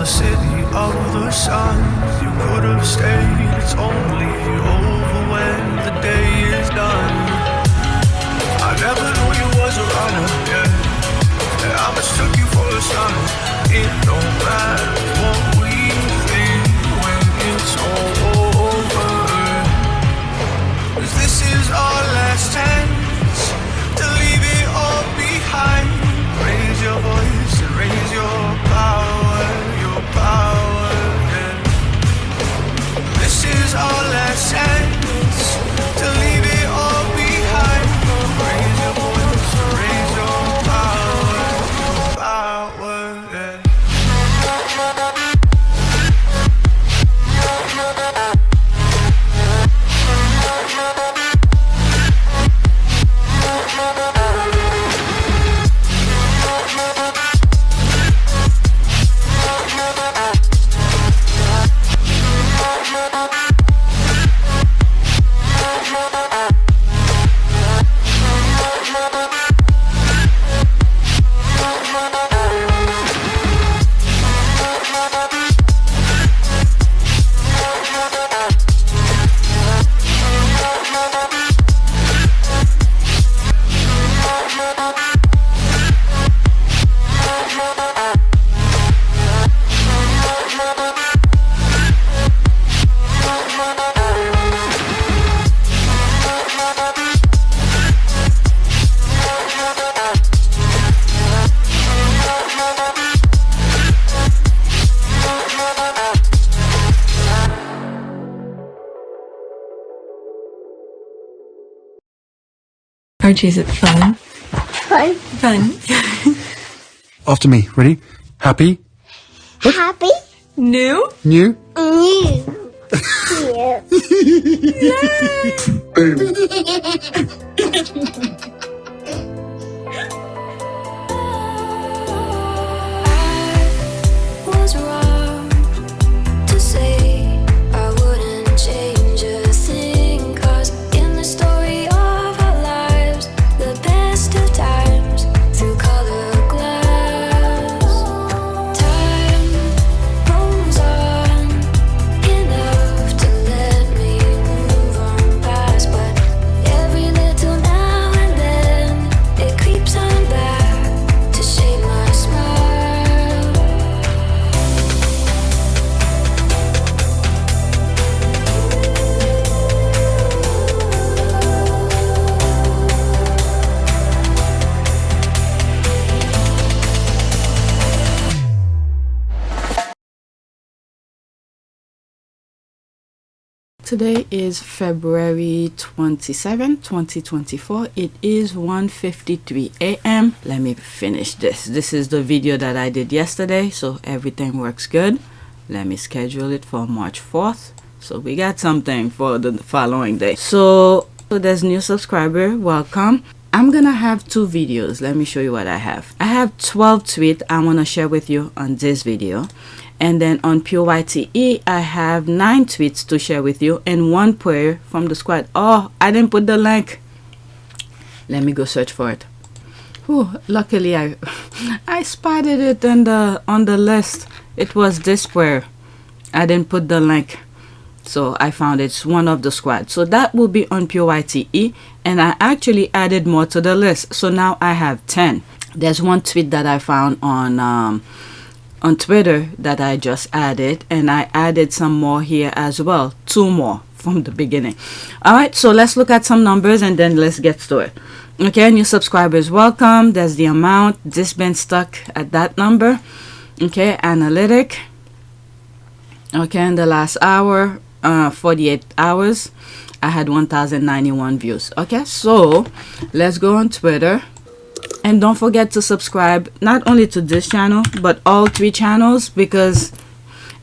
the city of the sun. You could have stayed, it's only over when the day is done. I never knew you was a runner, yeah. I mistook you for a son. It don't matter what we think when it's all over. 'Cause this is our last chance to leave it all behind. Raise your voice and raise your power, yeah. This is our last chance to leave it all behind. Raise your voice and raise your power, yeah. Archie, is it fun? Fun. Fun. After me. Ready? Happy? Happy. New? New? New. Was wrong to say I wouldn't change a thing, 'cause in the story of our lives, the best of times through color glass, time moves on enough to let me move on past, but every little now and then it creeps on back to shape my smile. Today is February 27, 2024. It is 1:53 a.m. Let me finish this. This is the video that I did yesterday, so everything works good. Let me schedule it for March 4th. So we got something for the following day. So there's new subscriber. Welcome. I'm gonna have two videos. Let me show you what I have. I have 12 tweets I want to share with you on this video. And then on PYTE, I have 9 tweets to share with you and 1 prayer from the squad. Oh, I didn't put the link. Let me go search for it. Whew, luckily, I spotted it on the list. It was this prayer. I didn't put the link. So I found it's one of the squad. So that will be on PYTE. And I actually added more to the list. So now I have 10. There's one tweet that I found on Twitter that I just added, and I added some more here as well, 2 more from the beginning. All right, so let's look at some numbers and then let's get to it. Okay, new subscribers, welcome. There's the amount. This been stuck at that number. Okay, analytic. Okay, in the last hour, 48 hours, I had 1,091 views. Okay, so let's go on Twitter. And don't forget to subscribe not only to this channel, but all 3 channels, because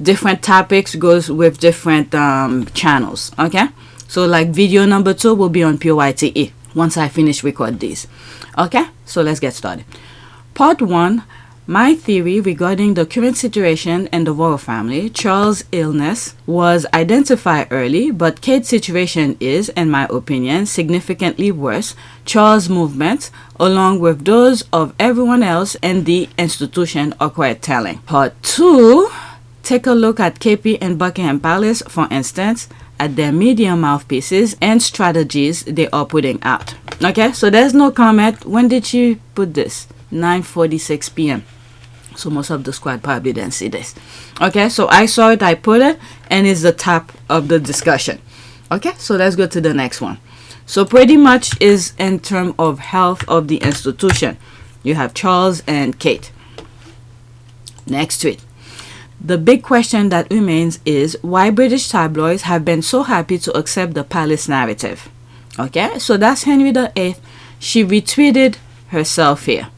different topics goes with different channels. Okay, so like video number 2 will be on PYTE once I finish record these. Okay, so let's get started. Part 1, my theory regarding the current situation in the royal family. Charles' illness was identified early, but Kate's situation is, in my opinion, significantly worse. Charles' movements, along with those of everyone else in the institution, are quite telling. Part 2, Take a look at KP and Buckingham Palace, for instance, at their media mouthpieces and strategies they are putting out. Okay, so there's no comment. When did she put this? 9:46 p.m. So most of the squad probably didn't see this. Okay, so I saw it, I put it, and it's the top of the discussion. Okay, so let's go to the next one. So pretty much is in terms of health of the institution. You have Charles and Kate. Next tweet. The big question that remains is why British tabloids have been so happy to accept the palace narrative. Okay, so that's Henry VIII. She retweeted herself here.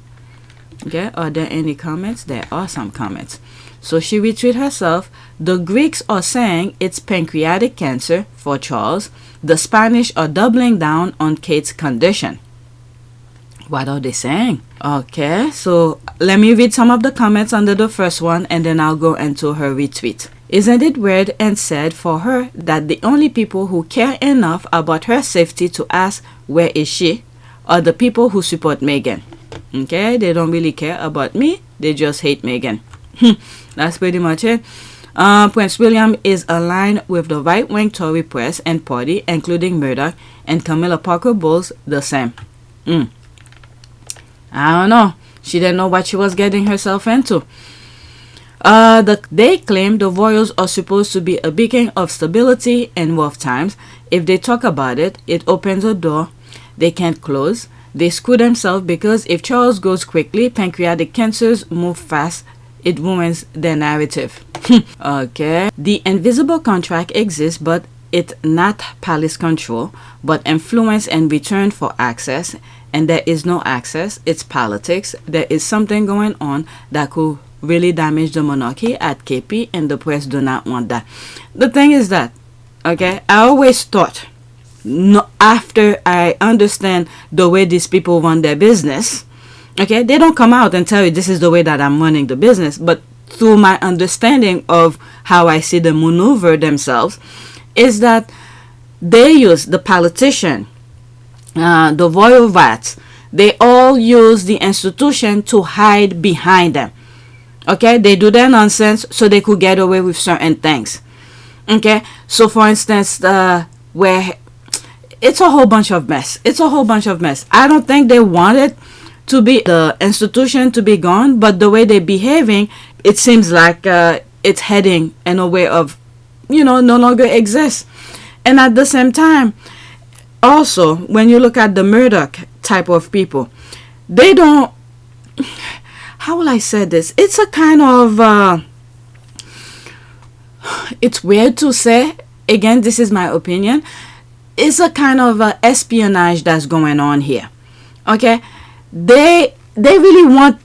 Okay, are there any comments? There are some comments. So she retweeted herself. The Greeks are saying it's pancreatic cancer for Charles. The Spanish are doubling down on Kate's condition. What are they saying? Okay, so let me read some of the comments under the first one and then I'll go into her retweet. Isn't it weird and sad for her that the only people who care enough about her safety to ask where is she are the people who support Meghan? Okay, they don't really care about me, they just hate Meghan. That's pretty much it. Prince William is aligned with the right-wing Tory press and party, including Murdoch, and Camilla Parker Bowles the same. I don't know. She didn't know what she was getting herself into. They claim the royals are supposed to be a beacon of stability in rough times. If they talk about it, it opens a door they can't close. They screw themselves because if Charles goes quickly, pancreatic cancers move fast. It ruins their narrative. Okay. The invisible contract exists, but it's not palace control, but influence and return for access. And there is no access. It's politics. There is something going on that could really damage the monarchy at KP, and the press do not want that. The thing is that, okay, I always thought, no, after I understand the way these people run their business, okay, they don't come out and tell you this is the way that I'm running the business, but through my understanding of how I see them maneuver themselves, is that they use the politician, the royal rats, they all use the institution to hide behind them. Okay, they do their nonsense so they could get away with certain things. Okay, so for instance, where it's a whole bunch of mess. It's a whole bunch of mess. I don't think they wanted to be the institution to be gone, but the way they're behaving, it seems like it's heading in a way of, no longer exists. And at the same time, also, when you look at the Murdoch type of people, they don't, how will I say this? It's a kind of, it's weird to say, again, this is my opinion, it's a kind of espionage that's going on here. Okay, they really want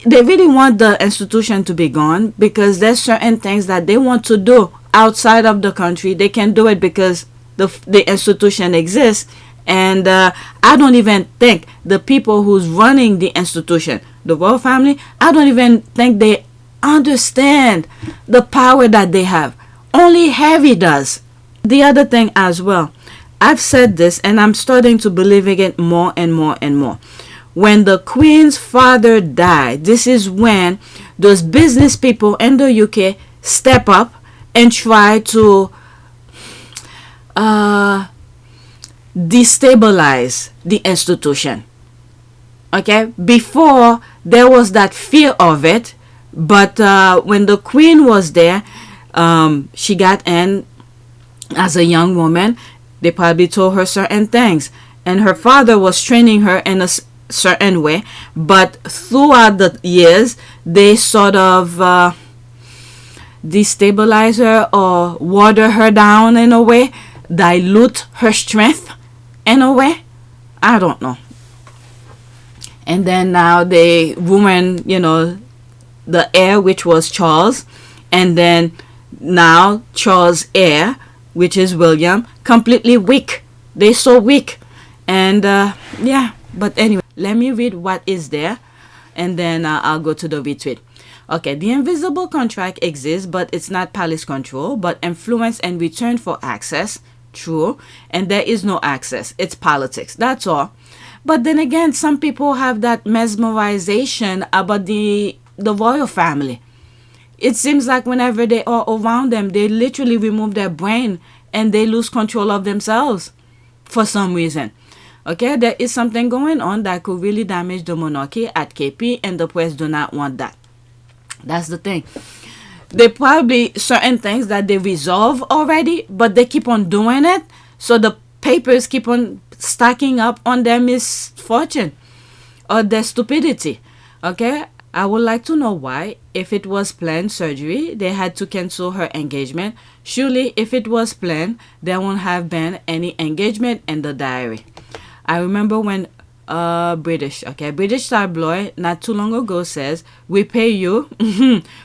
the institution to be gone because there's certain things that they want to do outside of the country. They can do it because the institution exists, and I don't even think the people who's running the institution, the royal family, I don't even think they understand the power that they have. Only Harry does. The other thing as well, I've said this and I'm starting to believe in it more and more and more. When the Queen's father died, this is when those business people in the UK step up and try to destabilize the institution. Okay, before there was that fear of it, but when the Queen was there, she got in as a young woman. They probably told her certain things, and her father was training her in a certain way, but throughout the years they sort of destabilize her or water her down in a way, dilute her strength in a way. I don't know. And then now they ruin, the heir, which was Charles, and then now Charles' heir, which is William, completely weak. They're so weak. And yeah, but anyway, let me read what is there, and then I'll go to the retweet. Okay, the invisible contract exists, but it's not palace control, but influence and return for access. True. And there is no access. It's politics. That's all. But then again, some people have that mesmerization about the royal family. it seems like whenever they are around them, they literally remove their brain and they lose control of themselves for some reason. Okay, there is something going on that could really damage the monarchy at KP, and the press do not want that. That's the thing. They probably certain things that they resolve already, but they keep on doing it, so the papers keep on stacking up on their misfortune or their stupidity. Okay, I would like to know why, if it was planned surgery, they had to cancel her engagement. Surely, if it was planned, there won't have been any engagement in the diary. I remember when British tabloid not too long ago says, we pay you,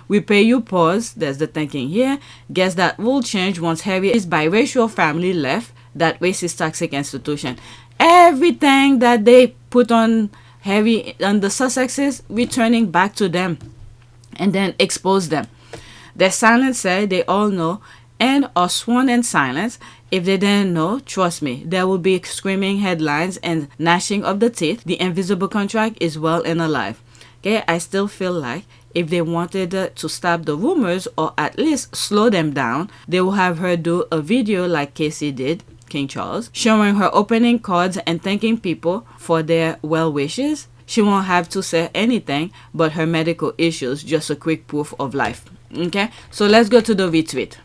we pay you, pause, there's the thinking here. Guess that will change once Harry's biracial family left that racist toxic institution. Everything that they put on Harry and the Sussexes, returning back to them and then expose them. Their silence said they all know and are sworn in silence. If they didn't know, trust me, there will be screaming headlines and gnashing of the teeth. The invisible contract is well and alive. Okay, I still feel like if they wanted to stop the rumors or at least slow them down, they will have her do a video like Casey did, King Charles, showing her opening cards and thanking people for their well wishes. She won't have to say anything but her medical issues, just a quick proof of life. Okay, so let's go to the retweet.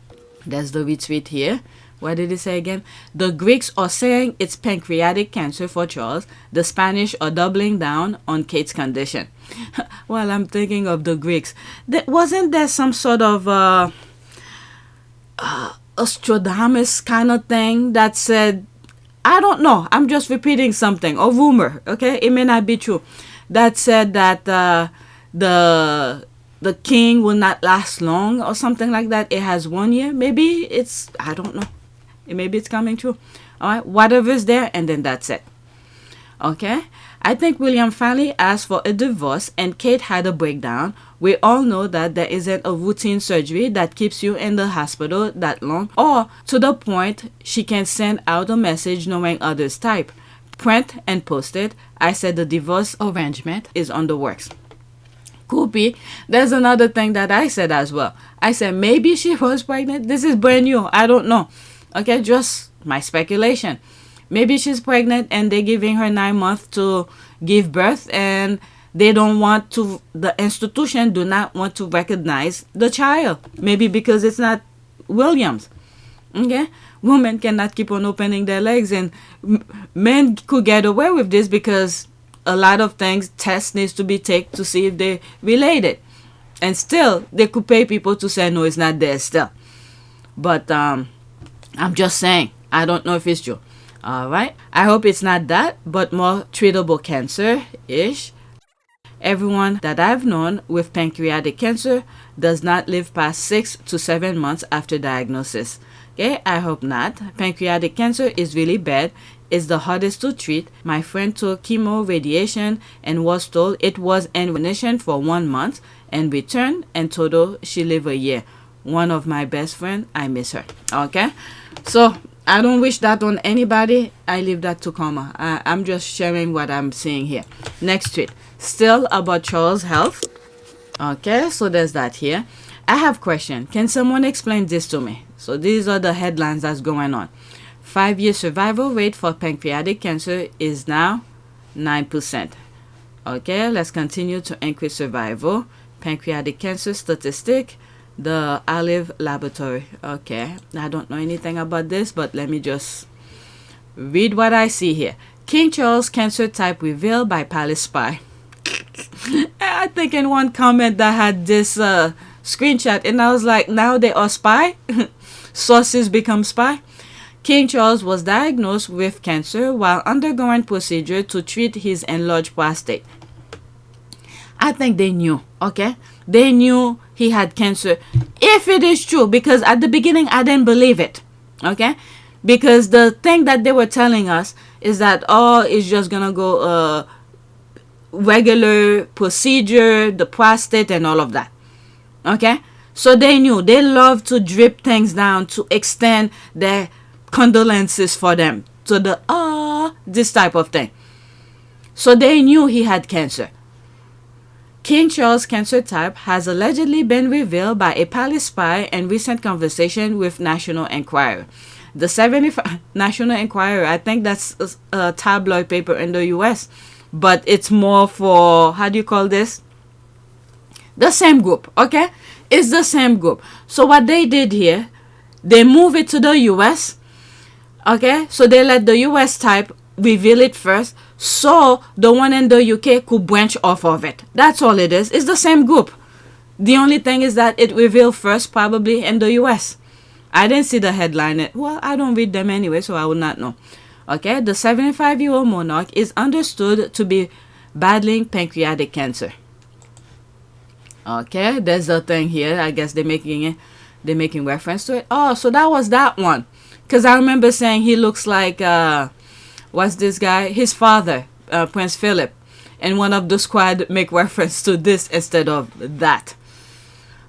There's the retweet here. What did it say again? The Greeks are saying it's pancreatic cancer for Charles. The Spanish are doubling down on Kate's condition. Well, I'm thinking of the Greeks. Wasn't there some sort of Nostradamus kind of thing that said, I don't know, I'm just repeating something, a rumor, okay? It may not be true. That said that the king will not last long or something like that. It has 1 year. Maybe it's, I don't know. Maybe it's coming true. All right, whatever's there, and then that's it. Okay, I think William finally asked for a divorce and Kate had a breakdown. We all know that there isn't a routine surgery that keeps you in the hospital that long, or to the point she can send out a message knowing others type. Print and post it. I said the divorce arrangement is on the works. Could be. There's another thing that I said as well. I said maybe she was pregnant. This is brand new. I don't know. Okay, just my speculation. Maybe she's pregnant and they're giving her 9 months to give birth, and they don't want to, the institution do not want to recognize the child. Maybe because it's not Williams. Okay, women cannot keep on opening their legs, and men could get away with this because a lot of things, tests needs to be taken to see if they're related, and still they could pay people to say no, it's not there still. But I'm just saying, I don't know if it's true. All right, I hope it's not that, but more treatable cancer-ish. Everyone that I've known with pancreatic cancer does not live past 6 to 7 months after diagnosis. Okay, I hope not. Pancreatic cancer is really bad. It's the hardest to treat. My friend took chemo radiation and was told it was in remission for 1 month and returned, and total she lived a year. One of my best friends, I miss her. Okay, so I don't wish that on anybody. I leave that to karma. I'm just sharing what I'm seeing here. Next tweet. Still about Charles' health. Okay, so there's that here. I have question. Can someone explain this to me? So these are the headlines that's going on. 5-year survival rate for pancreatic cancer is now 9%. Okay, let's continue to increase survival. Pancreatic cancer statistic. The Olive Laboratory. Okay, I don't know anything about this, but let me just read what I see here. King Charles cancer type revealed by Palace Spy. I think in one comment that had this screenshot, and I was like, now they are spy? Sources become spy? King Charles was diagnosed with cancer while undergoing procedure to treat his enlarged prostate. I think they knew, okay? They knew he had cancer. If it is true, because at the beginning I didn't believe it, okay? Because the thing that they were telling us is that, oh, it's just gonna go regular procedure, the prostate and all of that, okay? So they knew. They love to drip things down to extend their condolences for them to the this type of thing. So they knew he had cancer. King Charles' cancer type has allegedly been revealed by a palace spy in recent conversation with National Enquirer. The 75 National Enquirer, I think that's a tabloid paper in the US, but it's more for, how do you call this? The same group, okay? It's the same group. So what they did here, they move it to the US, okay? So they let the US type reveal it first, so the one in the UK could branch off of it. That's all it is. It's the same group. The only thing is that it revealed first probably in the US. I didn't see the headline. Well, I don't read them anyway, so I would not know. Okay, the 75-year-old monarch is understood to be battling pancreatic cancer. Okay, there's a thing here. I guess they're making reference to it. Oh, so that was that one. Because I remember saying he looks like, what's this guy? His father, Prince Philip. And one of the squad make reference to this instead of that.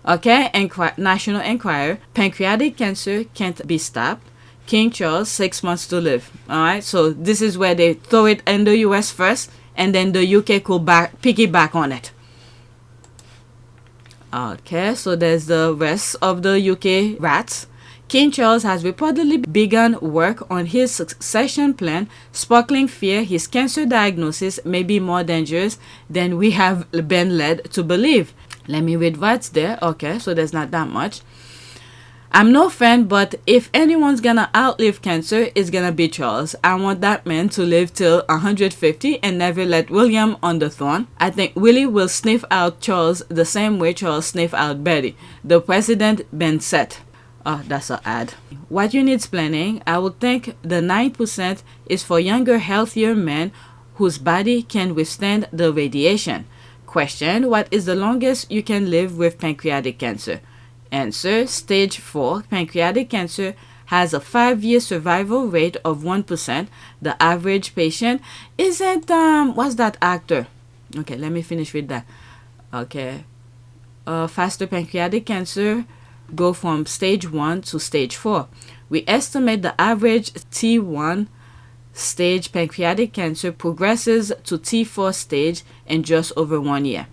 Okay, National Enquirer, pancreatic cancer can't be stopped. King Charles, 6 months to live. Alright, so this is where they throw it in the US first, and then the UK could piggyback on it. Okay, so there's the rest of the UK rats. King Charles has reportedly begun work on his succession plan, sparkling fear his cancer diagnosis may be more dangerous than we have been led to believe. Let me read what's there. Okay, so there's not that much. I'm no fan, but if anyone's gonna outlive cancer, it's gonna be Charles. I want that man to live till 150 and never let William on the throne. I think Willie will sniff out Charles the same way Charles sniffed out Betty. The president been set. Oh, that's an ad. What you need's planning. I would think the 9% is for younger, healthier men whose body can withstand the radiation. Question: what is the longest you can live with pancreatic cancer? Answer: stage 4 pancreatic cancer has a 5-year survival rate of 1%. The average patient isn't what's that actor? Okay, let me finish with that. Okay, faster pancreatic cancer go from stage 1 to stage 4. We estimate the average T1 stage pancreatic cancer progresses to T4 stage in just over 1 year.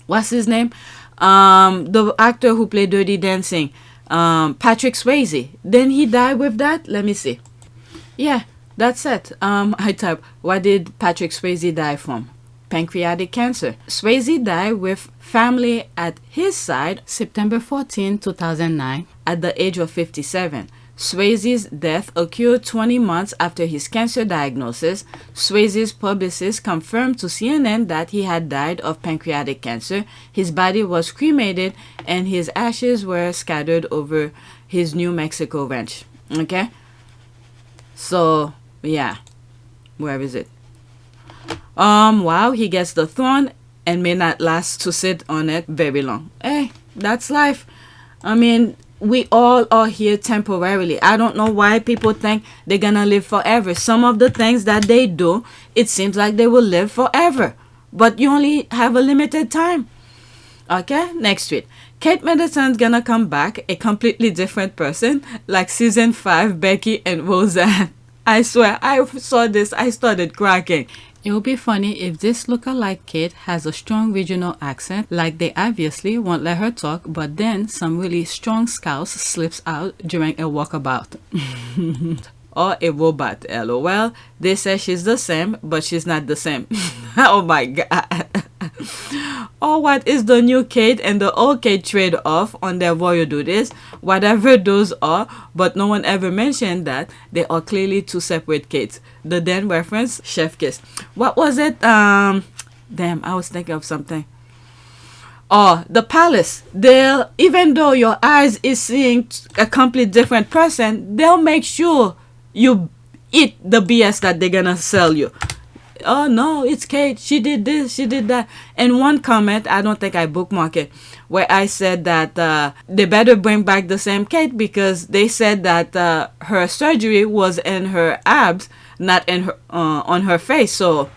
What's his name? The actor who played Dirty Dancing, Patrick Swayze. Then he died with that. Let me see. Yeah, that's it. I type, what did Patrick Swayze die from? Pancreatic cancer. Swayze died with family at his side September 14, 2009 at the age of 57. Swayze's death occurred 20 months after his cancer diagnosis. Swayze's publicist confirmed to CNN that he had died of pancreatic cancer. His body was cremated and his ashes were scattered over his New Mexico ranch. Okay? So, yeah. Where is it? Wow, he gets the throne and may not last to sit on it very long. Hey, that's life. I mean, we all are here temporarily. I don't know why people think they're gonna live forever. Some of the things that they do, it seems like they will live forever. But you only have a limited time. Okay, next tweet. Kate Middleton's gonna come back a completely different person, like season 5 Becky and Roseanne. I swear, I saw this, I started cracking. It would be funny if this lookalike Kate has a strong regional accent, like they obviously won't let her talk, but then some really strong scouse slips out during a walkabout. Or a robot, lol. They say she's the same, but she's not the same. Oh my god. Or what is the new Kate and the old Kate trade-off on their royal duties? Whatever those are, but no one ever mentioned that they are clearly two separate Kates. The then reference, chef kiss. What was it? Damn, I was thinking of something. Oh, the palace. They'll, even though your eyes is seeing a completely different person, they'll make sure you eat the BS that they're gonna sell you. Oh no, it's Kate, she did this, she did that. And one comment, I don't think I bookmarked it, where I said that they better bring back the same Kate, because they said that her surgery was in her abs, not in her on her face. So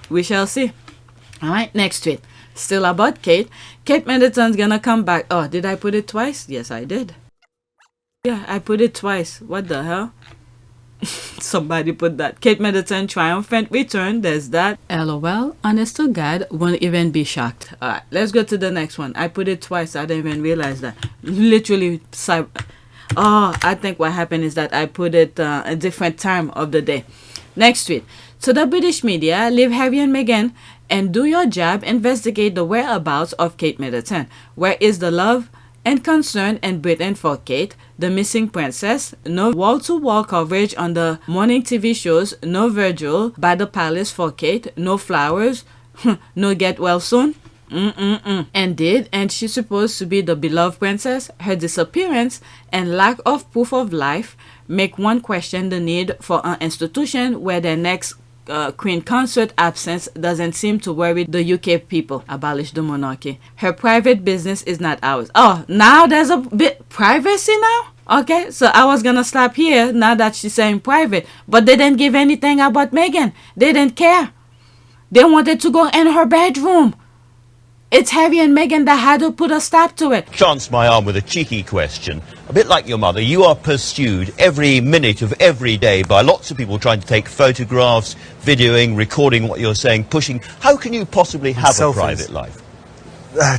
we shall see. All right, next tweet. Still about Kate. Kate Middleton's gonna come back. Oh, did I put it twice? Yes, I did. Yeah, I put it twice. What the hell? Somebody put that. Kate Middleton triumphant return. There's that. LOL. Honest to God, won't even be shocked. Alright, let's go to the next one. I put it twice. I didn't even realize that. Literally, I think what happened is that I put it a different time of the day. Next tweet. To the British media, leave Harry and Meghan and do your job. Investigate the whereabouts of Kate Middleton. Where is the love and concern in Britain for Kate, the missing princess? No wall-to-wall coverage on the morning TV shows. No Virgil by the palace for Kate. No flowers. No get well soon. Indeed, and she's supposed to be the beloved princess. Her disappearance and lack of proof of life make one question the need for an institution where their next Queen Consort absence doesn't seem to worry the UK people. Abolish the monarchy. Her private business is not ours. Oh, now there's a bit privacy now? Okay, so I was gonna stop here now that she's saying private, but they didn't give anything about Meghan. They didn't care. They wanted to go in her bedroom. It's Harry and Meghan that had to put a stop to it. Chance my arm with a cheeky question. A bit like your mother, you are pursued every minute of every day by lots of people trying to take photographs, videoing, recording what you're saying, pushing. How can you possibly have Selfies. a private life?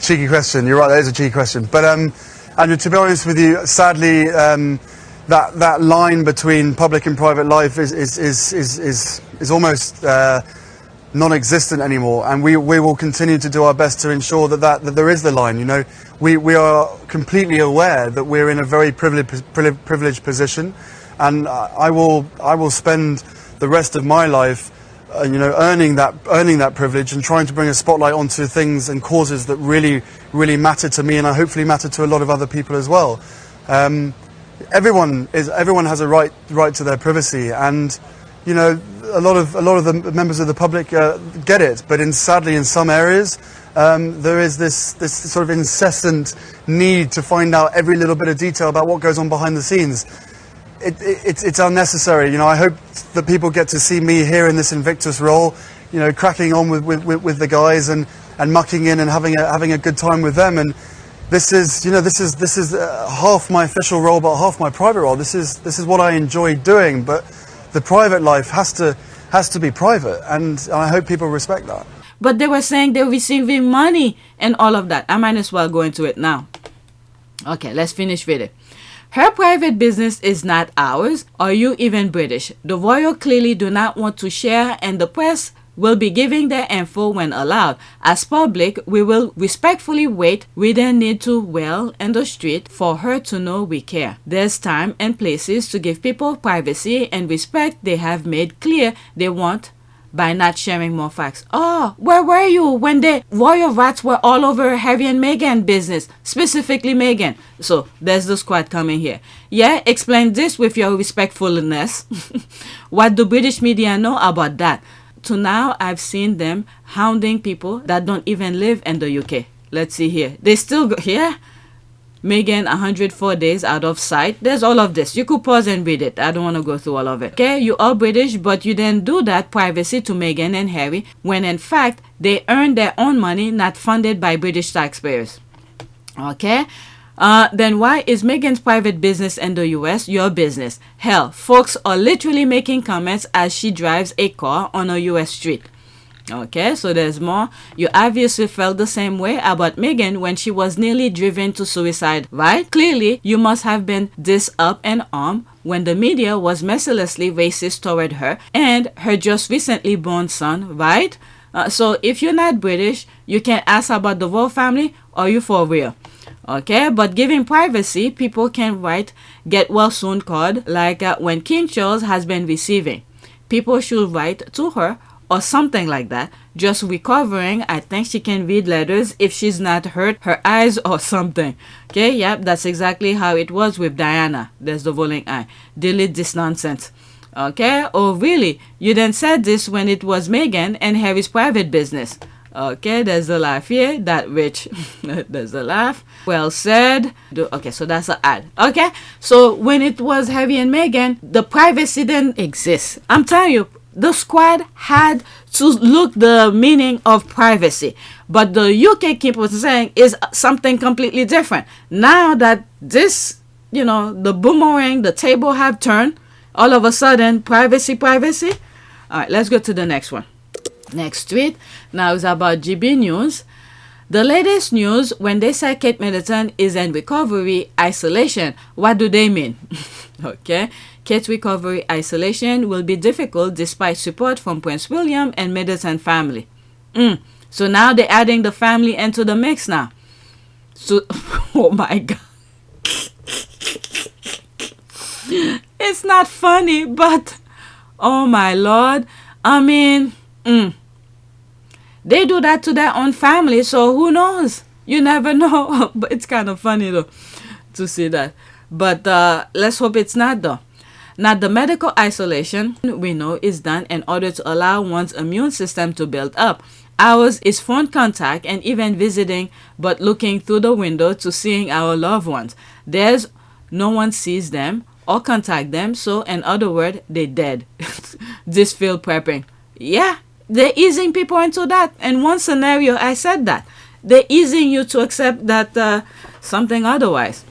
Cheeky question. You're right, that is a cheeky question. But Andrew, to be honest with you, sadly, that line between public and private life is almost non-existent anymore, and we will continue to do our best to ensure that there is the line. You know, we are completely aware that we're in a very privileged position, and I will spend the rest of my life, earning that privilege and trying to bring a spotlight onto things and causes that really matter to me, and I hopefully matter to a lot of other people as well. Everyone has a right to their privacy, and you know, a lot of the members of the public get it, but sadly in some areas there is this sort of incessant need to find out every little bit of detail about what goes on behind the scenes. It's unnecessary. You know, I hope that people get to see me here in this Invictus role, you know, cracking on with the guys and mucking in and having a good time with them. And this is half my official role, but half my private role. This is what I enjoy doing, but the private life has to be private, and I hope people respect that. But they were saying they're receiving money and all of that. I might as well go into it now. Okay, let's finish with it. Her private business is not ours. Are you even British? The royal clearly do not want to share, and the press will be giving their info when allowed. As public, we will respectfully wait. We then need to wail in the street for her to know we care. There's time and places to give people privacy and respect they have made clear they want by not sharing more facts. Oh, where were you when the royal rats were all over Harry and Meghan business, specifically Meghan? So there's the squad coming here. Yeah, explain this with your respectfulness. What do British media know about that? To now, I've seen them hounding people that don't even live in the UK. Let's see here. They still go here. Meghan 104 days out of sight. There's all of this. You could pause and read it. I don't want to go through all of it. Okay, you are British, but you didn't do that privacy to Meghan and Harry when in fact they earned their own money, not funded by British taxpayers. Okay. Then why is Meghan's private business in the US your business? Hell, folks are literally making comments as she drives a car on a US street. Okay, so there's more. You obviously felt the same way about Meghan when she was nearly driven to suicide, right? Clearly, you must have been this up and arm when the media was mercilessly racist toward her and her just recently born son, right? So if you're not British, you can ask about the royal family. Are you for real? Okay, but giving privacy, people can write get well soon card like when King Charles has been receiving. People should write to her or something like that. Just recovering. I think she can read letters if she's not hurt her eyes or something. Okay, yep, that's exactly how it was with Diana. There's the rolling eye. Delete this nonsense. Okay, oh really? You then said this when it was Meghan and Harry's private business. Okay, there's the laugh here. That rich. There's the laugh. Well said. Okay, so that's an ad. Okay, so when it was Harry and Meghan, the privacy didn't exist. I'm telling you, the squad had to look the meaning of privacy. But the UK keep on saying is something completely different. Now that this, you know, the boomerang, the table have turned. All of a sudden, privacy. All right, let's go to the next one. Next tweet now is about GB News. The latest news, when they say Kate Middleton is in recovery isolation, what do they mean? Okay, Kate's recovery isolation will be difficult despite support from Prince William and Middleton family. So now they're adding the family into the mix now. So, oh my God. It's not funny, but oh my Lord. I mean, they do that to their own family, so who knows? You never know. But it's kind of funny though to see that. But let's hope it's not though. Now, the medical isolation we know is done in order to allow one's immune system to build up. Ours is phone contact and even visiting, but looking through the window to seeing our loved ones. There's no one sees them or contact them, so in other words, they're dead. This field prepping. Yeah, they're easing people into that. In one scenario, I said that. They're easing you to accept that something otherwise.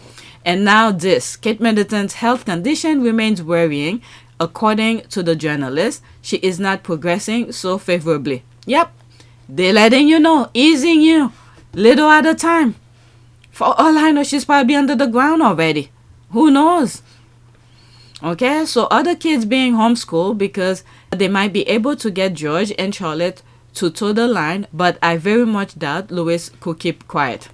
And now this, Kate Middleton's health condition remains worrying. According to the journalist, she is not progressing so favorably. Yep, they're letting you know, easing you, little at a time. For all I know, she's probably under the ground already. Who knows? Okay, so other kids being homeschooled because they might be able to get George and Charlotte to toe the line, but I very much doubt Louis could keep quiet.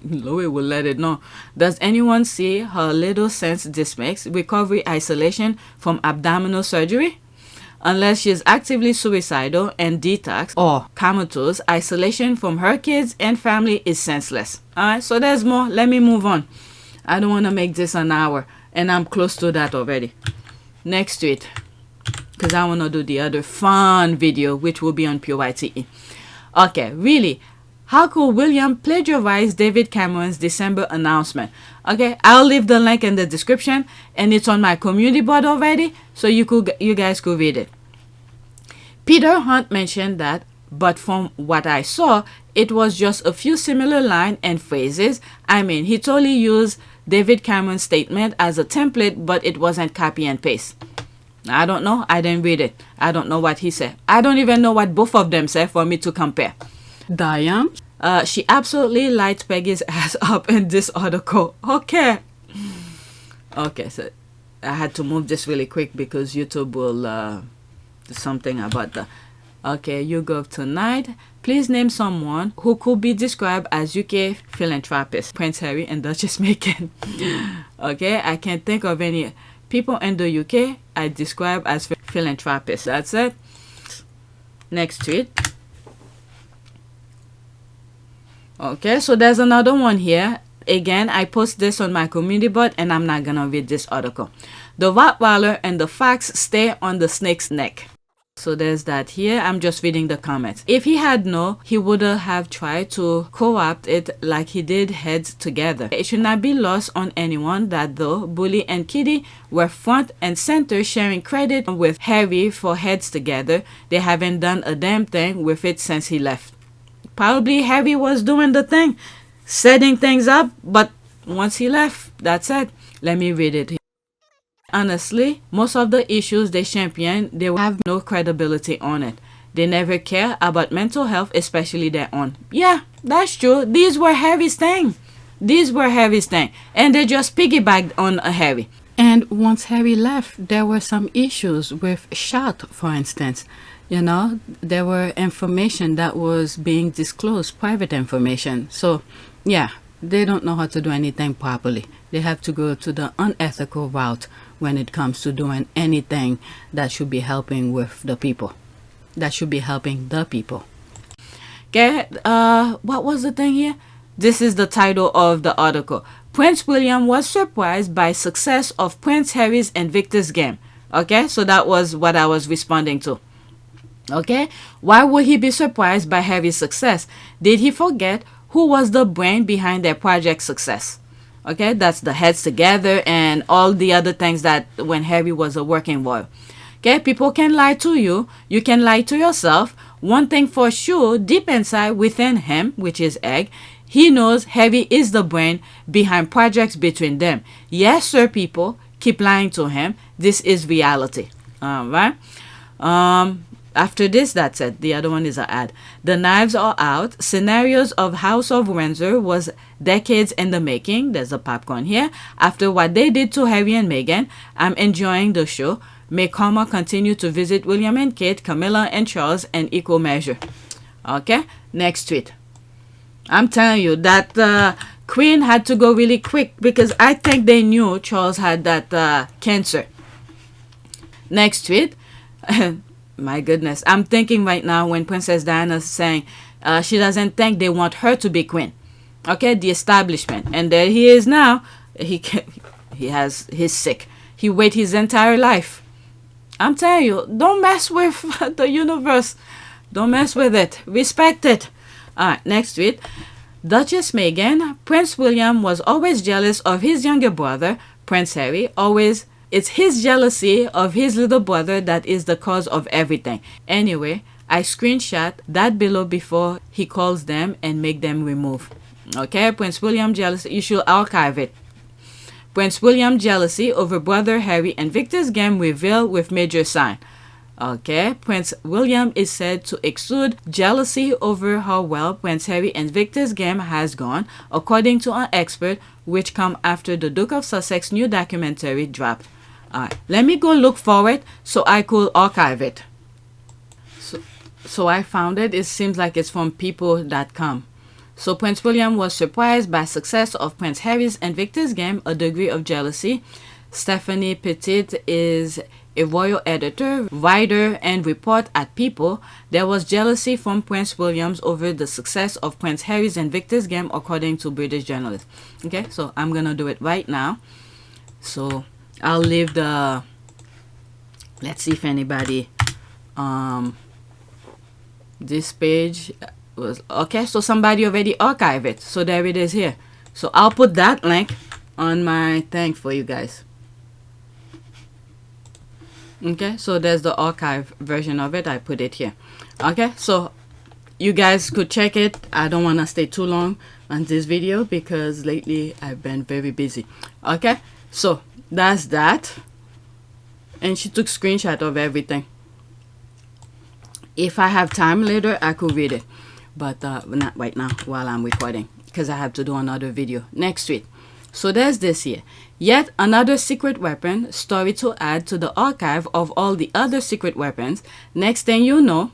Louis will let it know. Does anyone see how little sense this makes? Recovery isolation from abdominal surgery? Unless she is actively suicidal and detox or comatose, isolation from her kids and family is senseless. Alright, so there's more. Let me move on. I don't want to make this an hour, and I'm close to that already. Next tweet, because I want to do the other fun video, which will be on PYTE. Okay, really, how could William plagiarize David Cameron's December announcement? Okay, I'll leave the link in the description, and it's on my community board already, so you guys could read it. Peter Hunt mentioned that, but from what I saw, it was just a few similar lines and phrases. I mean, he totally used David Cameron's statement as a template, but it wasn't copy and paste. I don't know. I didn't read it. I don't know what he said. I don't even know what both of them said for me to compare. Diane, she absolutely lights Peggy's ass up in this article. Okay, so I had to move this really quick because YouTube will do something about that. Okay, you go tonight. Please name someone who could be described as UK philanthropist. Prince Harry and Duchess Meghan. Okay, I can't think of any people in the UK I describe as philanthropists. That's it. Next tweet. Okay, so there's another one here. Again, I post this on my community board, and I'm not gonna read this article. The Rottweiler and the fox stay on the snake's neck. So there's that here. I'm just reading the comments. If he had known, he would have tried to co-opt it like he did Heads Together. It should not be lost on anyone that though Bully and Kitty were front and center sharing credit with Harry for Heads Together, they haven't done a damn thing with it since he left. Probably Harry was doing the thing, setting things up, but once he left, that's it. Let me read it here. Honestly, most of the issues they champion, they have no credibility on it. They never care about mental health, especially their own. Yeah, that's true. These were Harry's thing. And they just piggybacked on Harry. And once Harry left, there were some issues with Shot, for instance. You know, there were information that was being disclosed, private information. So, yeah, they don't know how to do anything properly. They have to go to the unethical route when it comes to doing anything that should be helping with the people. That should be helping the people. Okay, what was the thing here? This is the title of the article. Prince William was surprised by success of Prince Harry's and Victor's game. Okay, so that was what I was responding to. Okay, why would he be surprised by Harry's success? Did he forget who was the brain behind their project success? Okay, that's the Heads Together and all the other things that when Harry was a working boy. Okay, people can lie to you. You can lie to yourself. One thing for sure, deep inside within him, which is Egg, he knows Harry is the brain behind projects between them. Yes, sir, people. keep lying to him. This is reality. All right. After this, that's it. The other one is an ad. The knives are out. Scenarios of House of Windsor was decades in the making. There's a popcorn here. After what they did to Harry and Meghan, I'm enjoying the show. May karma continue to visit William and Kate, Camilla and Charles in equal measure. Okay, next tweet. I'm telling you that Queen had to go really quick because I think they knew Charles had that cancer. Next tweet. My goodness, I'm thinking right now when Princess Diana's saying she doesn't think they want her to be queen. Okay, the establishment, and there he is now. He's sick. He waited his entire life. I'm telling you, don't mess with the universe. Don't mess with it. Respect it. All right, next tweet. Duchess Meghan. Prince William was always jealous of his younger brother, Prince Harry. It's his jealousy of his little brother that is the cause of everything. Anyway, I screenshot that below before he calls them and make them remove. Okay, Prince William jealousy. You should archive it. Prince William jealousy over brother Harry and Victor's game revealed with major sign. Okay, Prince William is said to exude jealousy over how well Prince Harry and Victor's game has gone, according to an expert, which come after the Duke of Sussex new documentary dropped. Alright, let me go look for it so I could archive it. So I found it. It seems like it's from people.com. So Prince William was surprised by success of Prince Harry's and Victor's game, a degree of jealousy. Stephanie Petit is a royal editor, writer, and report at People. There was jealousy from Prince William's over the success of Prince Harry's and Victor's game, according to British journalists. Okay, so I'm gonna do it right now. So I'll leave the. Let's see if anybody. This page was okay. So somebody already archived it. So there it is here. So I'll put that link on my thing for you guys. Okay, so there's the archive version of it. I put it here. Okay, so you guys could check it. I don't want to stay too long on this video because lately I've been very busy. Okay, so that's that. And she took screenshot of everything. If I have time later, I could read it. But not right now while I'm recording because I have to do another video. Next week. So there's this here. Yet another secret weapon story to add to the archive of all the other secret weapons. Next thing you know,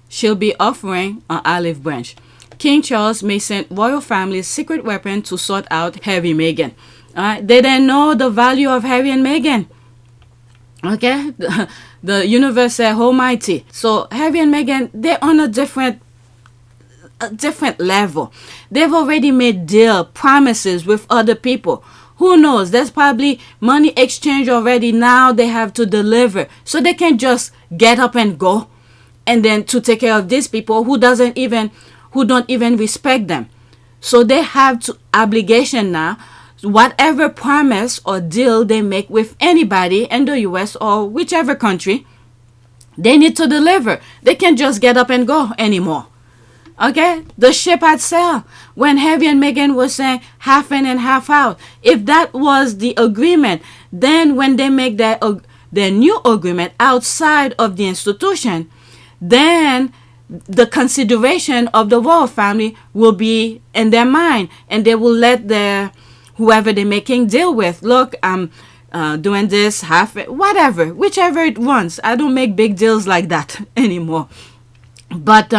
she'll be offering an olive branch. King Charles may send royal family's secret weapon to sort out Harry and Meghan. They didn't know the value of Harry and Meghan. Okay? The universe said almighty. So Harry and Meghan, they're on a different level. They've already made deal promises with other people. Who knows? There's probably money exchange already. Now they have to deliver. So they can just get up and go. And then to take care of these people who don't even respect them. So they have to obligation now. Whatever promise or deal they make with anybody in the US or whichever country, they need to deliver. They can't just get up and go anymore. Okay, the ship had sailed when Harry and Meghan were saying half in and half out. If that was the agreement, then when they make their new agreement outside of the institution, then the consideration of the royal family will be in their mind, and they will let whoever they're making deal with. Look, I'm doing this half, whatever, whichever it wants. I don't make big deals like that anymore. But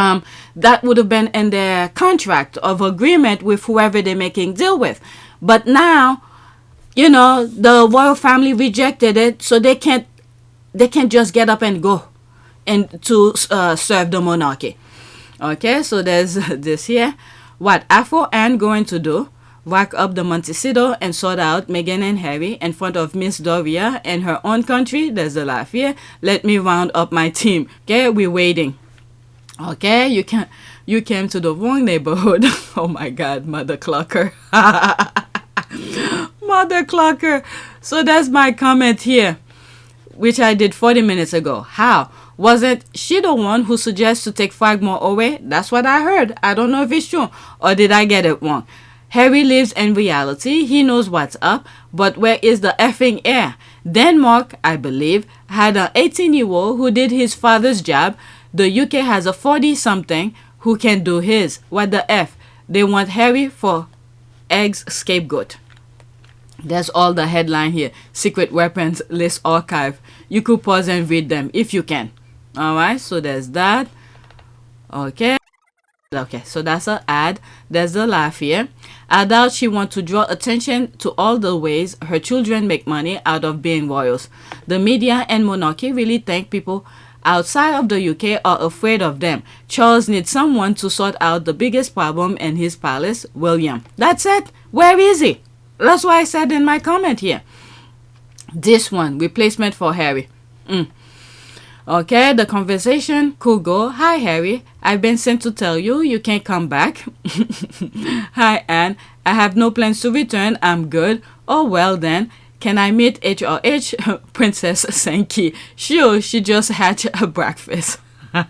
that would have been in their contract of agreement with whoever they're making deal with. But now, the royal family rejected it, so they can't just get up and go and to serve the monarchy. Okay, so there's this here. What Afro Anne going to do? Whack up the Montecito and sort out Meghan and Harry in front of Miss Doria in her own country. There's a laugh here. Let me round up my team. Okay, we're waiting. Okay, you came to the wrong neighborhood. Oh my God, Mother Clucker. Mother Clucker. So that's my comment here, which I did 40 minutes ago. How? Wasn't she the one who suggests to take Frogmore away? That's what I heard. I don't know if it's true. Or did I get it wrong? Harry lives in reality. He knows what's up. But where is the effing air? Denmark, I believe, had an 18-year-old who did his father's job. The UK has a 40-something who can do his. What the F? They want Harry for eggs scapegoat. That's all the headline here. Secret weapons list archive. You could pause and read them if you can. Alright, so there's that. Okay, so that's an ad. There's the laugh here. I doubt she wants to draw attention to all the ways her children make money out of being royals. The media and monarchy really think people outside of the UK are afraid of them. Charles needs someone to sort out the biggest problem in his palace, William. That's it. Where is he? That's why I said in my comment here. This one, replacement for Harry. Okay, the conversation could go, hi Harry, I've been sent to tell you you can't come back. Hi Anne, I have no plans to return, I'm good. Oh well then, can I meet HRH? Princess Sankey. Sure, she just had a breakfast. The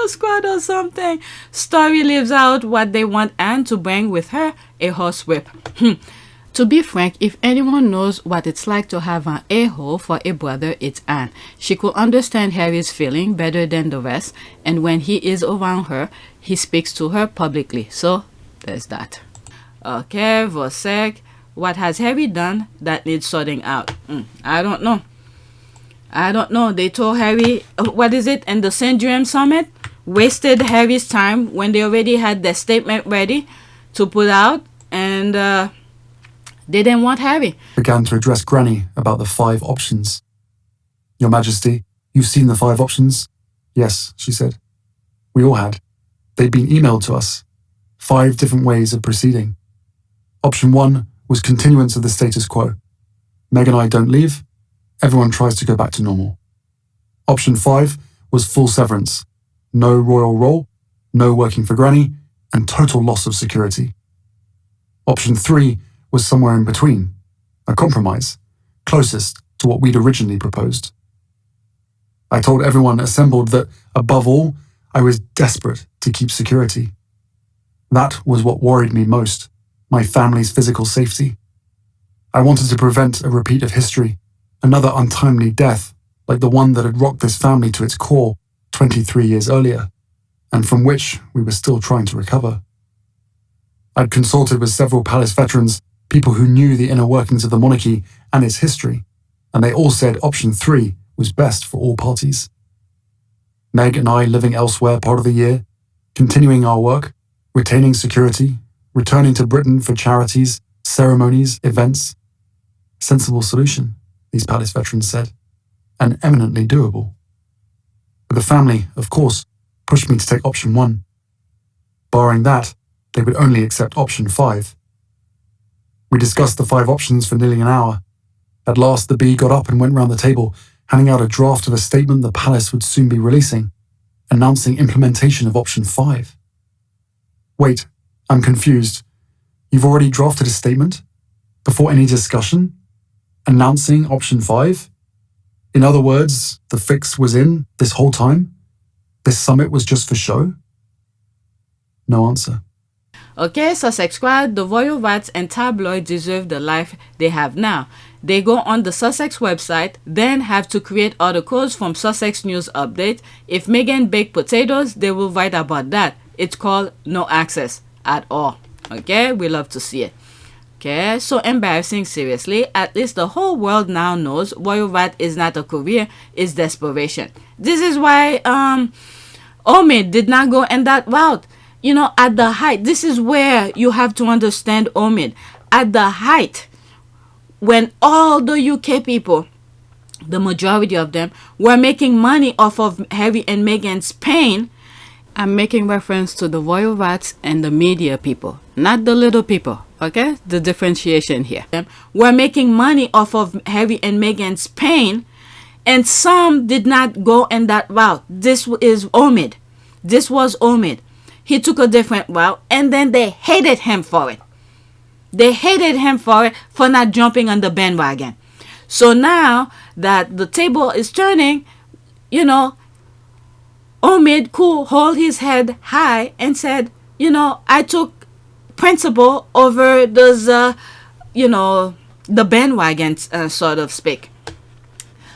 squad or something. Story lives out what they want Anne to bring with her, a horsewhip. To be frank, if anyone knows what it's like to have an a-hole for a brother, it's Anne. She could understand Harry's feeling better than the rest, and when he is around her, he speaks to her publicly. So, there's that. Okay, Vosek. What has Harry done that needs sorting out? I don't know. They told Harry, what is it, in the Sandringham Summit? Wasted Harry's time when they already had their statement ready to put out, and they didn't want Harry. Began to address Granny about the 5 options. Your Majesty, you've seen the 5 options? Yes, she said. We all had. They'd been emailed to us. 5 different ways of proceeding. Option 1 was continuance of the status quo. Meg and I don't leave. Everyone tries to go back to normal. Option 5 was full severance. No royal role, no working for Granny, and total loss of security. Option 3 was somewhere in between, a compromise, closest to what we'd originally proposed. I told everyone assembled that, above all, I was desperate to keep security. That was what worried me most, my family's physical safety. I wanted to prevent a repeat of history, another untimely death like the one that had rocked this family to its core 23 years earlier, and from which we were still trying to recover. I'd consulted with several palace veterans, people who knew the inner workings of the monarchy and its history, and they all said option 3 was best for all parties. Meg and I living elsewhere part of the year, continuing our work, retaining security, returning to Britain for charities, ceremonies, events. Sensible solution, these palace veterans said, and eminently doable. But the family, of course, pushed me to take option 1. Barring that, they would only accept option 5. We discussed the 5 options for nearly an hour. At last, the bee got up and went round the table, handing out a draft of a statement the palace would soon be releasing, announcing implementation of option 5. Wait, I'm confused. You've already drafted a statement? Before any discussion? Announcing option 5? In other words, the fix was in this whole time? This summit was just for show? No answer. Okay, Sussex squad, the royal rats and tabloids deserve the life they have now. They go on the Sussex website, then have to create articles from Sussex News Update. If Meghan baked potatoes, they will write about that. It's called no access at all. Okay, we love to see it. Okay, so embarrassing, seriously. At least the whole world now knows royal rat is not a career, it's desperation. This is why Omid did not go in that route. You know, at the height, this is where you have to understand Omid. At the height, when all the UK people, the majority of them, were making money off of Harry and Meghan's pain, I'm making reference to the royal rats and the media people, not the little people, okay? The differentiation here. Were making money off of Harry and Meghan's pain, and some did not go in that route. This is Omid. This was Omid. He took a different route, and then they hated him for it. They hated him for it, for not jumping on the bandwagon. So now that the table is turning, you know, Omid could hold his head high and said, you know, I took principle over those, the bandwagons, sort of speak.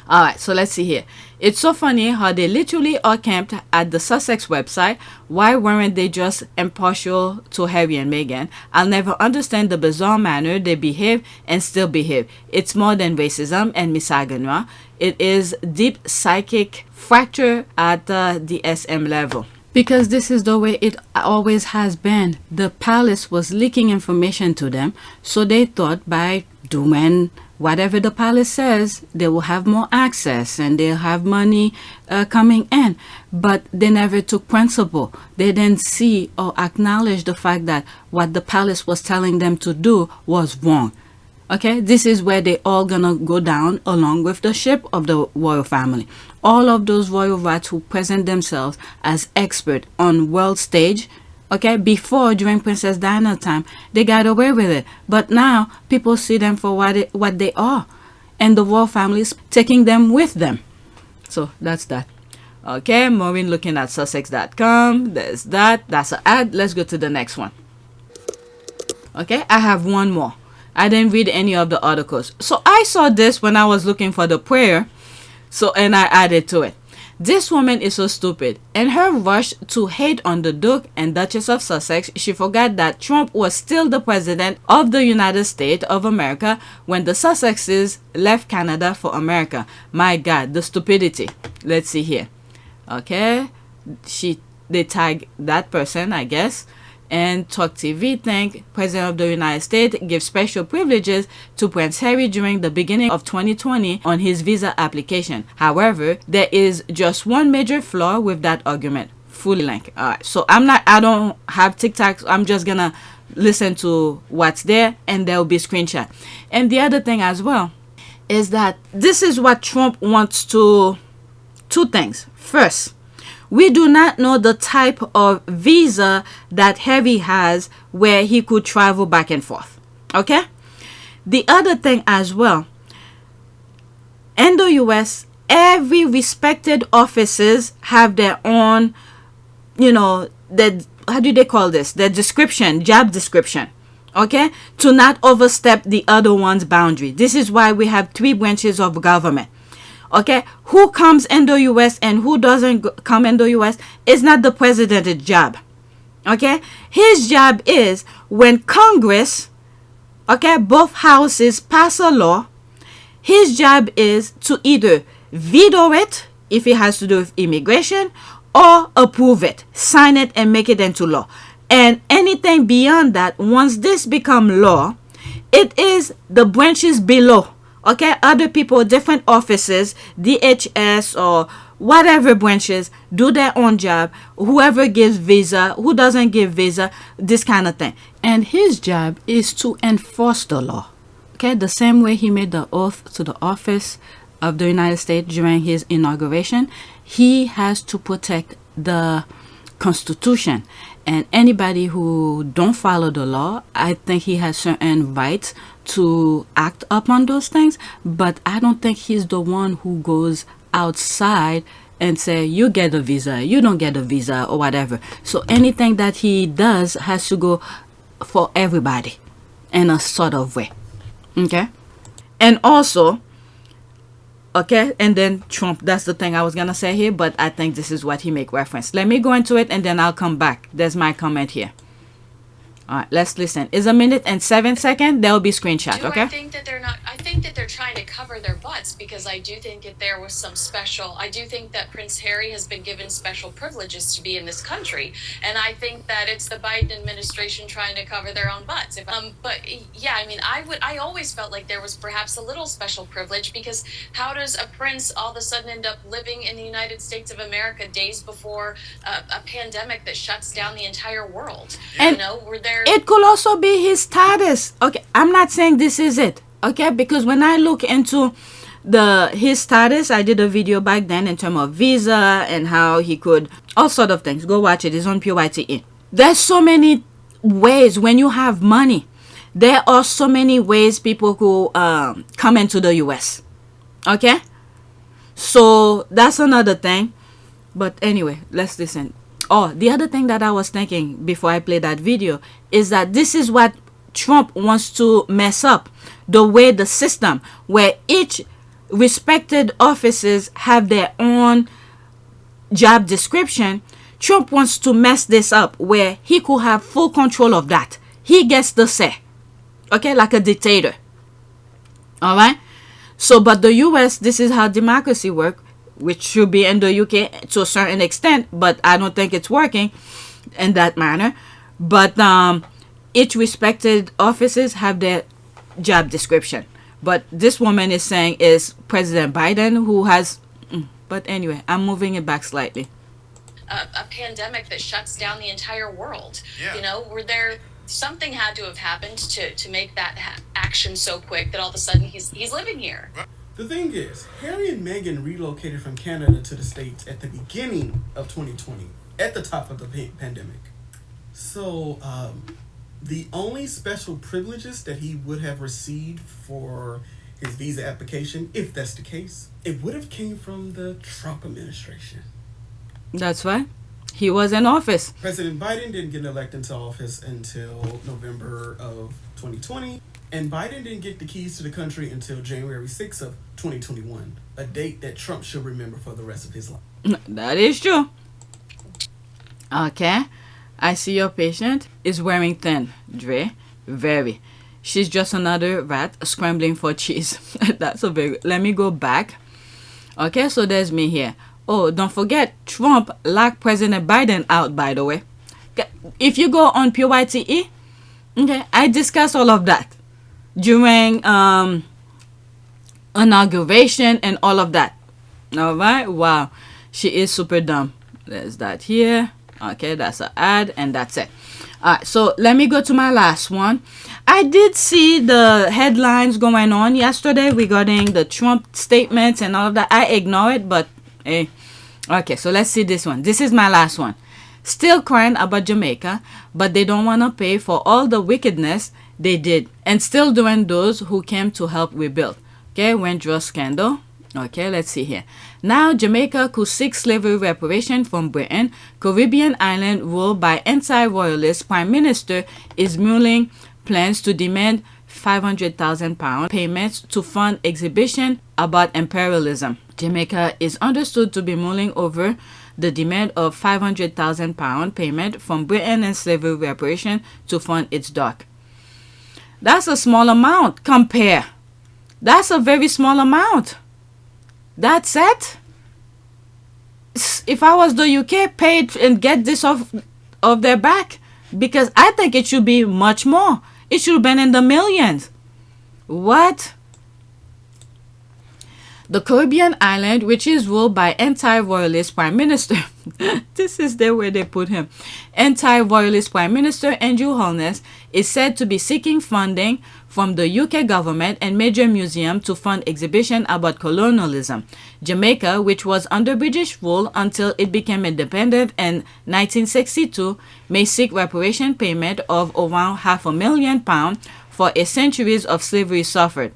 All right, so let's see here. It's so funny how they literally are camped at the Sussex website. Why weren't they just impartial to Harry and Meghan? I'll never understand the bizarre manner they behave and still behave. It's more than racism and misogyny. It is deep psychic fracture at the SM level. Because this is the way it always has been. The palace was leaking information to them, so they thought by doing whatever the palace says, they will have more access and they'll have money coming in. But they never took principle. They didn't see or acknowledge the fact that what the palace was telling them to do was wrong. Okay, this is where they all gonna go down along with the ship of the royal family. All of those royal rats who present themselves as expert on world stage, okay, before, during Princess Diana's time, they got away with it. But now people see them for what they are, and the royal family is taking them with them. So that's that. Okay, Maureen looking at Sussex.com. There's that. That's an ad. Let's go to the next one. Okay, I have one more. I didn't read any of the articles. So I saw this when I was looking for the prayer. So, and I added to it. This woman is so stupid. In her rush to hate on the Duke and Duchess of Sussex, she forgot that Trump was still the president of the United States of America when the Sussexes left Canada for America. My God, the stupidity. Let's see here. Okay. They tag that person, I guess. And Talk TV think President of the United States gives special privileges to Prince Harry during the beginning of 2020 on his visa application. However, there is just one major flaw with that argument. Full link. Alright, so I don't have TikTok. I'm just gonna listen to what's there and there will be screenshot. And the other thing as well is that this is what Trump wants to, two things. First, we do not know the type of visa that Harry has where he could travel back and forth. Okay? The other thing as well, in the US, every respected offices have their own, how do they call this? Their description, job description. Okay? To not overstep the other one's boundary. This is why we have 3 branches of government. Okay, who comes in the US and who doesn't come in the US is not the president's job. Okay, his job is when Congress, okay, both houses pass a law, his job is to either veto it if it has to do with immigration or approve it, sign it and make it into law. And anything beyond that, once this become law, it is the branches below. Okay, other people, different offices, DHS or whatever branches, do their own job. Whoever gives visa, who doesn't give visa, this kind of thing. And his job is to enforce the law. Okay, the same way he made the oath to the office of the United States during his inauguration, he has to protect the Constitution. And anybody who don't follow the law, I think he has certain rights to act upon those things. But I don't think he's the one who goes outside and say, you get a visa, you don't get a visa or whatever. So anything that he does has to go for everybody in a sort of way. Okay? And also, okay, and then Trump, that's the thing I was gonna say here, but I think this is what he make reference. Let me go into it and then I'll come back. There's my comment here. All right, let's listen. It's 1 minute and 7 seconds. There will be screenshot, okay? I think that they're not. I think that they're trying to cover their butts because I do think that there was some special. I do think that Prince Harry has been given special privileges to be in this country, and I think that it's the Biden administration trying to cover their own butts. But yeah, I mean, I always felt like there was perhaps a little special privilege because how does a prince all of a sudden end up living in the United States of America days before a pandemic that shuts down the entire world? And we're there. It could also be his status. Okay, I'm not saying this is it. Okay, because when I look into his status, I did a video back then in terms of visa and how he could, all sort of things. Go watch it. It's on PYTE. There's so many ways when you have money. There are so many ways people who come into the US. Okay, so that's another thing. But anyway, let's listen. Oh, the other thing that I was thinking before I play that video is that this is what Trump wants to mess up. The way the system, where each respected offices have their own job description, Trump wants to mess this up where he could have full control of that. He gets the say. Okay, like a dictator. All right. So, but the US, this is how democracy works, which should be in the UK to a certain extent, but I don't think it's working in that manner. But each respected offices have their job description. But this woman is saying is President Biden who has. But anyway, I'm moving it back slightly. A pandemic that shuts down the entire world. You know, were there something had to have happened to make that action so quick that all of a sudden he's living here. The thing is, Harry and Meghan relocated from Canada to the States at the beginning of 2020, at the top of the pandemic. So, the only special privileges that he would have received for his visa application, if that's the case, it would have came from the Trump administration. That's right. He was in office. President Biden didn't get elected into office until November of 2020. And Biden didn't get the keys to the country until January 6th of 2021, a date that Trump should remember for the rest of his life. That is true. Okay. I see your patient is wearing thin, Dre. Very. She's just another rat scrambling for cheese. That's a very... Let me go back. Okay, so there's me here. Oh, don't forget, Trump locked President Biden out, by the way. If you go on PYTE, okay, I discuss all of that during inauguration and all of that. All right, wow, she is super dumb. There's that here. Okay, that's an ad, and that's it. All right, so let me go to my last one. I did see the headlines going on yesterday regarding the Trump statements and all of that. I ignore it, but hey. Okay, so let's see this one. This is my last one. Still crying about Jamaica, but they don't want to pay for all the wickedness they did, and still doing those who came to help rebuild. Okay, Windrush scandal. Okay, let's see here. Now Jamaica could seek slavery reparation from Britain. Caribbean island ruled by anti-royalist prime minister is mulling plans to demand £500,000 payments to fund exhibition about imperialism. Jamaica is understood to be mulling over the demand of £500,000 payment from Britain and slavery reparation to fund its dock. That's a small amount. Compare. That's a very small amount. That's it. If I was the UK, pay it and get this off their back, because I think it should be much more. It should have been in the millions. What? The Caribbean island, which is ruled by anti-royalist prime minister, this is the way they put him. Anti-royalist prime minister Andrew Holness is said to be seeking funding from the UK government and major museum to fund exhibition about colonialism. Jamaica, which was under British rule until it became independent in 1962, may seek reparation payment of around £500,000 for a centuries of slavery suffered.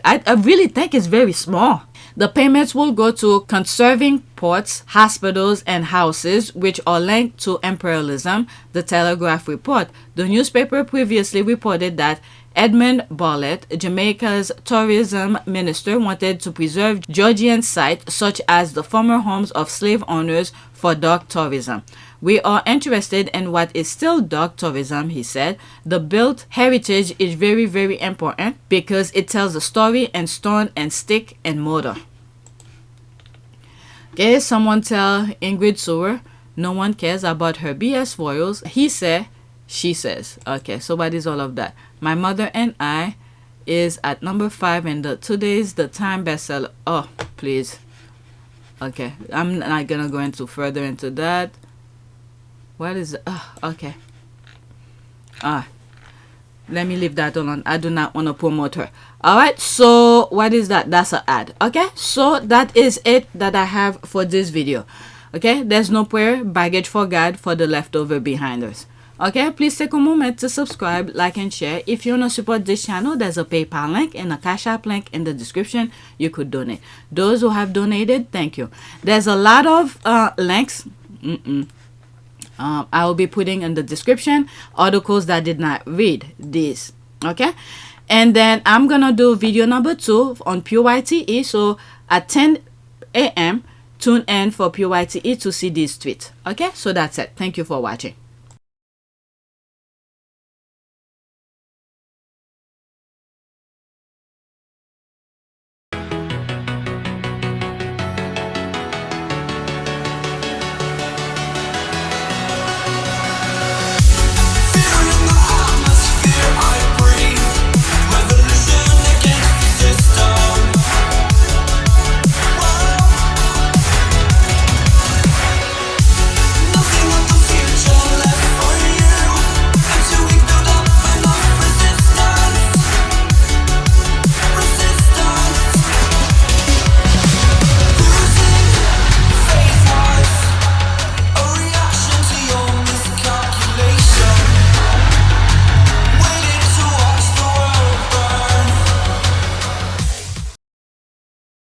I really think it's very small. The payments will go to conserving ports, hospitals, and houses which are linked to imperialism, the Telegraph report. The newspaper previously reported that Edmund Bartlett, Jamaica's tourism minister, wanted to preserve Georgian sites such as the former homes of slave owners for dark tourism. We are interested in what is still dark tourism, he said. The built heritage is very, very important because it tells a story in stone and stick and mortar. Okay, someone tell Ingrid Sewer no one cares about her BS royals. He said, she says. Okay, so what is all of that? My Mother and I is at number 5 and today's the Time bestseller. Oh, please. Okay, I'm not gonna go into further into that. What is it? Okay. Let me leave that alone. I do not want to promote her. Alright, so what is that? That's an ad. Okay, so that is it that I have for this video. Okay, there's no prayer, baggage for God for the leftover behinders. Okay, please take a moment to subscribe, like, and share. If you want to support this channel, there's a PayPal link and a Cash App link in the description. You could donate. Those who have donated, thank you. There's a lot of links. I will be putting in the description articles that did not read this. Okay, and then I'm gonna do video number 2 on PYTE. So at 10 a.m. tune in for PYTE to see these tweets. Okay, so that's it. Thank you for watching.